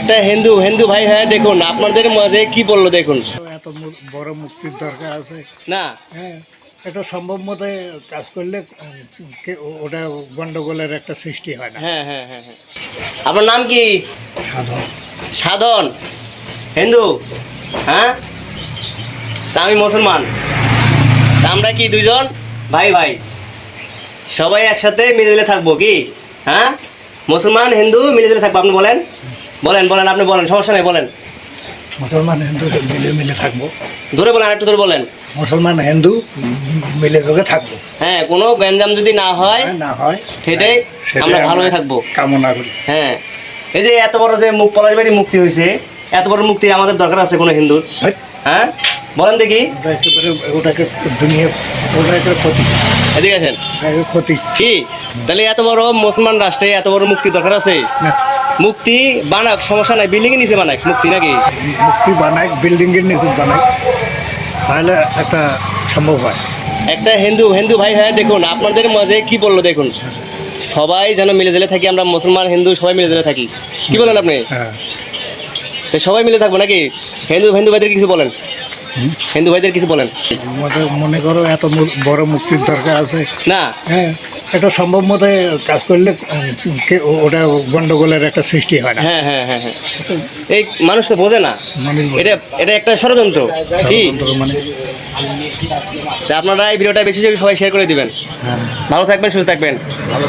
একটা হিন্দু হিন্দু ভাই হ্যাঁ দেখুন আপনাদের মাঝে কি বললো দেখুন। এত বড় মুক্তির দরকার আছে না হ্যাঁ, এটা সম্ভব মতো কাজ করলে ওটা গন্ডগোলের একটা সৃষ্টি হয় না। হ্যাঁ হ্যাঁ হ্যাঁ হ্যাঁ আপনার নাম কি? সাধন। সাধন হিন্দু, হ্যাঁ তা আমি মুসলমান, তা আমরা কি দুইজন ভাই ভাই সবাই একসাথে মিলে থাকবো কি? হ্যাঁ মুসলমান হিন্দু মিলে থাকবো। আপনি বলেন বলেন বলেন আপনি বলেন, সমস্যা নেই বলেন। মুসলমান হিন্দু মিলে মিলে থাকবো। জোরে বলেন, একটু জোরে বলেন। মুসলমান হিন্দু মিলে যোগে থাকবো। হ্যাঁ কোনো গ্যাঞ্জাম যদি না হয় না হয় সেটাই আমরা ভালোই থাকবো কামনা করি। হ্যাঁ এই যে এত বড় যে পলাশবাড়ি মুক্তি হয়েছে, এত বড় মুক্তি আমাদের দরকার আছে কোনো হিন্দুর? হ্যাঁ বলেন দেখি। ওটাকে দুনিয়া ওটাকে ক্ষতি, এদিকে আসেন। ক্ষতি কি তাহলে এত বড় মুসলমান রাষ্ট্রে এত বড় মুক্তি দরকার আছে? না, মুক্তি বানাক, সমস্যা নাই, বিল্ডিং এর নিচে বানাক মুক্তি নাকি? মুক্তি বানাই বিল্ডিং এর নিচে বানাই, তাহলে একটা সম্ভব হয়। একটা হিন্দু হিন্দু ভাই হ্যাঁ দেখুন আপনাদের মাঝে কি বললো দেখুন। সবাই যেন মিলে জেলে থাকি, আমরা মুসলমান হিন্দু সবাই মিলে জেলে থাকি। কি বলেন আপনি? হ্যাঁ, তো সবাই মিলে থাকবো নাকি? হিন্দু হিন্দু ভাইদের কিছু বলেন, হিন্দু ভাইদের কিছু বলেন। মনে করো এত বড় মুক্তির দরকার আছে না হ্যাঁ, এটা সম্ভব মতো কাজ করলে ওটা গন্ডগোলের একটা সৃষ্টি হয় না। হ্যাঁ হ্যাঁ হ্যাঁ হ্যাঁ এই মানুষ তো বোঝে না, মানুষ বোঝে এটা এটা একটা ষড়যন্ত্র। কি মানে তা আপনারা এই ভিডিওটা বেশি বেশি সবাই শেয়ার করে দিবেন। হ্যাঁ, ভালো থাকবেন, সুস্থ থাকবেন। ভালো